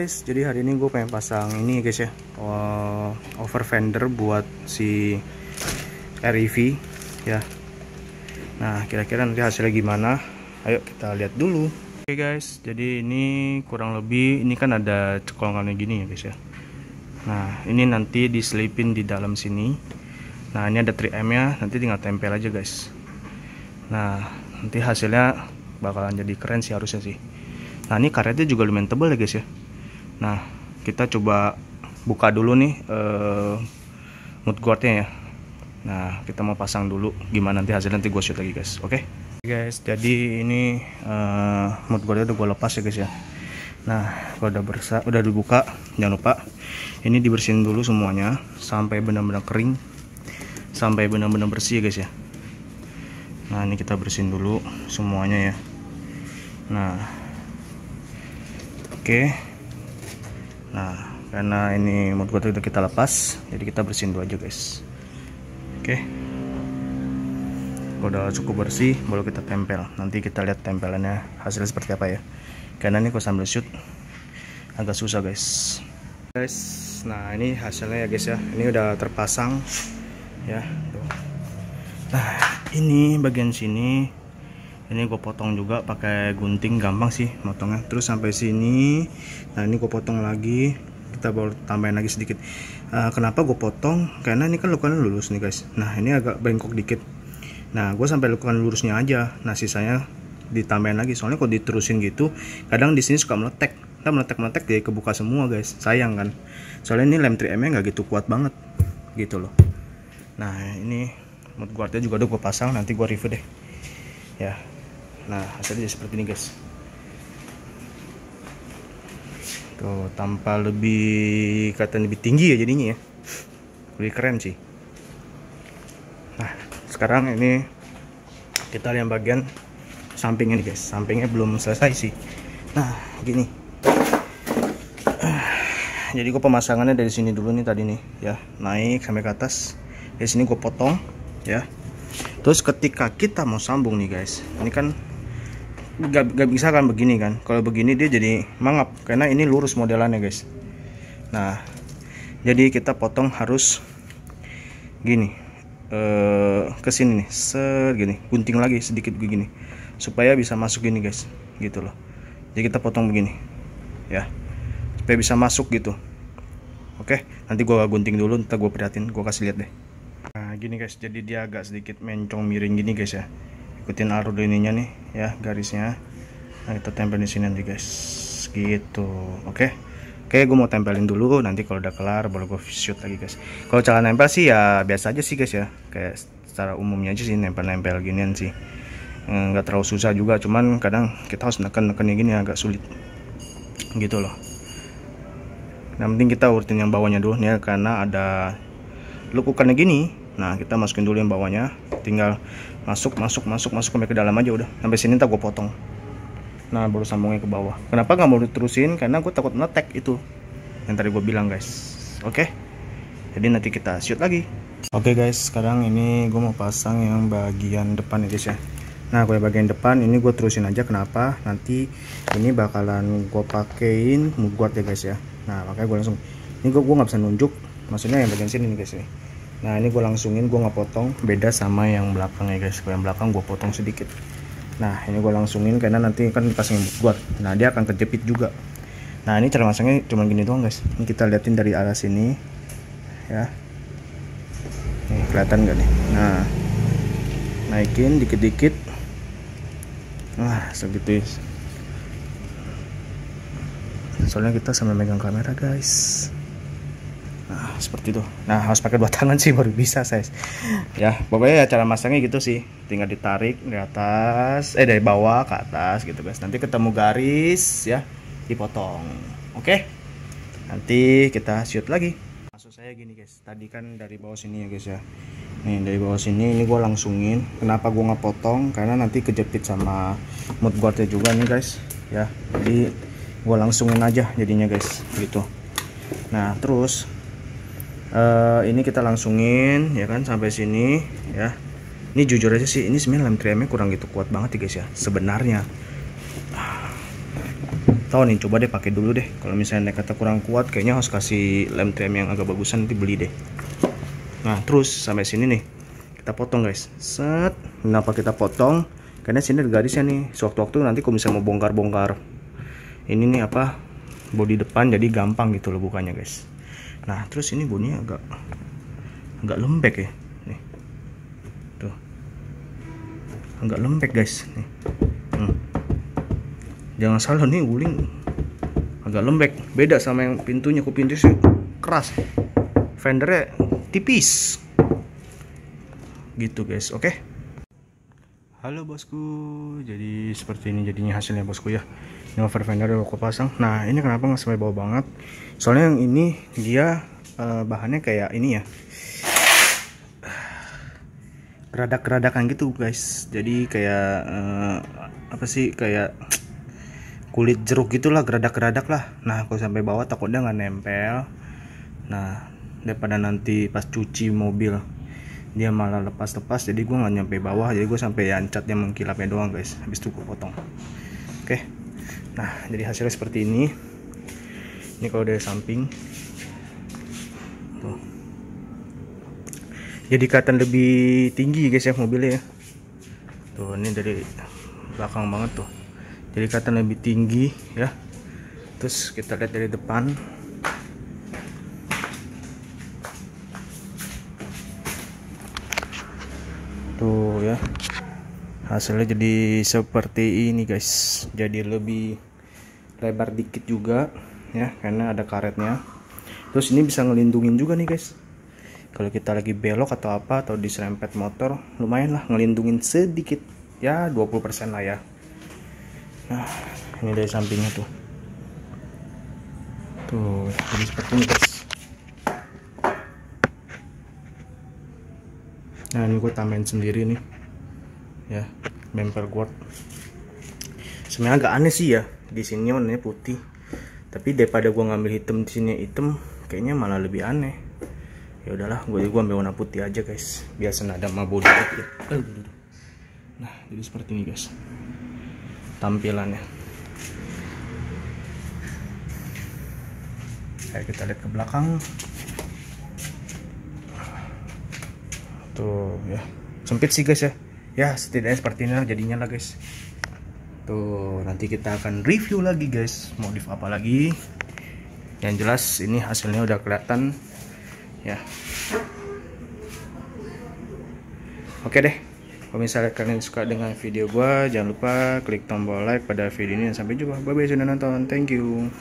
Guys, jadi hari ini gue pengen pasang ini guys ya, over fender buat si REV ya. Nah, kira-kira nanti hasilnya gimana? Ayo kita lihat dulu. Oke guys, jadi ini kurang lebih ini kan ada cekongannya gini ya guys ya. Nah, ini nanti diselipin di dalam sini. Nah, ini ada 3M nya, nanti tinggal tempel aja guys. Nah, nanti hasilnya bakalan jadi keren sih harusnya sih. Nah, ini karetnya juga lumayan tebal ya guys ya. Nah, kita coba buka dulu nih mudguardnya ya. Nah, kita mau pasang dulu, gimana nanti hasilnya nanti gue shoot lagi guys. Oke guys, jadi ini mudguardnya udah gue lepas ya guys ya. Nah, kalau udah dibuka, jangan lupa ini dibersihin dulu semuanya sampai benar-benar kering, sampai benar-benar bersih ya guys ya. Nah, ini kita bersihin dulu semuanya ya. Nah, oke. Nah, karena ini mudguard udah kita lepas, jadi kita bersihin dulu aja guys. Oke. Udah cukup bersih, baru kita tempel. Nanti kita lihat tempelannya hasilnya seperti apa ya. Karena ini kalau sambil shoot agak susah guys. Nah ini hasilnya ya guys ya. Ini udah terpasang ya. Tuh. Nah, ini bagian sini. Ini gue potong juga pakai gunting, gampang sih motongnya. Terus sampai sini. Nah, ini gue potong lagi. Kita baru tambahin lagi sedikit. Kenapa gue potong? Karena ini kan lekukannya lurus nih guys. Nah, ini agak bengkok dikit. Nah, gue sampai lekukan lurusnya aja. Nah, sisanya ditambahin lagi. Soalnya kalau diterusin gitu, kadang di sini suka meletek. Kita meletek jadi kebuka semua guys. Sayang kan. Soalnya ini lem 3M nya nggak gitu kuat banget, gitu loh. Nah, ini mudguardnya juga udah gue pasang. Nanti gue review deh. Ya. Nah, hasilnya seperti ini guys. Tuh, tanpa lebih lebih tinggi ya jadinya ya. Lebih keren sih. Nah, sekarang ini kita lihat bagian sampingnya nih guys. Sampingnya belum selesai sih. Nah, gini. Jadi gue pemasangannya dari sini dulu nih tadi nih ya. Naik sampai ke atas. Dari sini gue potong ya. Terus ketika kita mau sambung nih guys. Ini kan gak bisa kan begini kan. Kalau begini dia jadi mangap karena ini lurus modelannya guys. Nah, jadi kita potong harus gini ke sini nih, gini, gunting lagi sedikit begini supaya bisa masuk gini guys, gitu loh. Jadi kita potong begini ya supaya bisa masuk gitu. Oke, nanti gua gunting dulu, ntar gua perhatiin, gua kasih lihat deh. Nah, gini guys, jadi dia agak sedikit mencong miring gini guys ya. Ikutin alur ininya nih ya, garisnya. Nah, kita tempel di sini nanti guys, gitu. Oke, gue mau tempelin dulu. Nanti kalau udah kelar baru gue shoot lagi guys. Kalau cara nempel sih ya biasa aja sih guys ya, kayak secara umumnya aja sih nempel-nempel ginian sih. Nggak terlalu susah juga, cuman kadang kita harus neken-nekennya gini agak sulit, gitu loh. Yang penting kita urutin yang bawahnya dulu nih, karena ada lekukannya gini. Nah, kita masukin dulu yang bawahnya, tinggal masuk sampai ke dalam aja udah. Sampai sini ntar gue potong. Nah, baru sambungnya ke bawah. Kenapa nggak mau diterusin? Karena gue takut meletek itu yang tadi gue bilang guys. Oke, jadi nanti kita shoot lagi. Oke guys, sekarang ini gue mau pasang yang bagian depan ya guys ya. Nah, gue bagian depan ini gue terusin aja. Kenapa? Nanti ini bakalan gue pakein mudguard ya guys ya. Nah, makanya gue langsung ini gue nggak bisa nunjuk, maksudnya yang bagian sini nih guys nih. Nah, ini gue langsungin, gue nggak potong, beda sama yang belakang ya guys. Yang belakang gue potong sedikit. Nah, ini gue langsungin karena nanti kan dipasangin mudguard. Nah, dia akan kejepit juga. Nah, ini cara masangnya cuma gini doang guys. Ini kita liatin dari arah sini ya. Nih, kelihatan gak nih? Nah, naikin dikit-dikit. Nah, segitu. Soalnya kita sambil megang kamera guys. Nah, seperti itu. Nah, harus pakai 2 tangan sih baru bisa saya. Ya, pokoknya ya cara masangnya gitu sih. Tinggal ditarik dari atas, dari bawah ke atas gitu guys. Nanti ketemu garis ya, dipotong. Oke. Nanti kita shoot lagi. Maksud saya gini guys, tadi kan dari bawah sini ya guys ya. Nih, dari bawah sini ini gue langsungin. Kenapa gue nggak potong? Karena nanti kejepit sama mudguardnya juga nih guys. Ya, jadi gue langsungin aja jadinya guys, gitu. Nah, terus ini kita langsungin ya kan sampai sini ya. Ini jujur aja sih, ini sebenarnya lem 3M kurang gitu kuat banget ya guys ya sebenarnya. tahu nih, coba deh pakai dulu deh. Kalau misalnya kata kurang kuat, kayaknya harus kasih lem trim yang agak bagusan, nanti beli deh. Nah terus sampai sini nih kita potong guys. Set. Kenapa kita potong? Karena sini ada garisnya nih. Sewaktu-waktu nanti kalau misalnya mau bongkar-bongkar ini nih apa, bodi depan, jadi gampang gitu loh bukanya guys. Nah terus ini bodinya agak lembek ya nih. Tuh. Agak lembek guys nih. Jangan salah nih, guling agak lembek, beda sama yang pintunya. Pintu sih keras, fendernya tipis gitu guys. Oke. Halo bosku, jadi seperti ini jadinya hasilnya bosku ya. Ini over fender udah aku pasang. Nah ini kenapa nggak sampai bawah banget, soalnya yang ini dia bahannya kayak ini ya, geradak-geradakan gitu guys. Jadi kayak apa sih, kayak kulit jeruk gitulah, geradak-geradak lah. Nah kalau sampai bawah takutnya nggak nempel. Nah daripada nanti pas cuci mobil dia malah lepas-lepas, jadi gue nggak nyampe bawah, jadi gue sampai ancatnya mengkilapnya doang guys. Habis itu gue potong. Oke. Nah jadi hasilnya seperti ini. Ini kalau dari samping tuh, jadi kelihatan lebih tinggi guys ya mobilnya ya. Tuh ini dari belakang banget tuh, jadi kelihatan lebih tinggi ya. Terus kita lihat dari depan. Tuh ya, hasilnya jadi seperti ini guys. Jadi lebih lebar dikit juga ya, karena ada karetnya. Terus ini bisa ngelindungin juga nih guys, kalau kita lagi belok atau apa, atau diserempet motor, lumayan lah ngelindungin sedikit ya, 20% lah ya. Nah ini dari sampingnya tuh, jadi seperti ini guys. Nah ini gue tambahin sendiri nih ya, bumper guard. Sebenarnya agak aneh sih ya, di sini warnanya putih, tapi daripada gue ngambil hitam di sini hitam, kayaknya malah lebih aneh. Ya udahlah, gue ambil warna putih aja guys, biar senada sama bodi dikit. Nah jadi seperti ini guys tampilannya. Kayak kita lihat ke belakang tuh ya, sempit sih guys ya. Ya setidaknya seperti ini lah jadinya lah guys. Tuh nanti kita akan review lagi guys, modif apa lagi. Yang jelas ini hasilnya udah kelihatan ya. Oke deh, kalau misalnya kalian suka dengan video gua, jangan lupa klik tombol like pada video ini, dan sampai jumpa. Bye bye sudah nonton, thank you.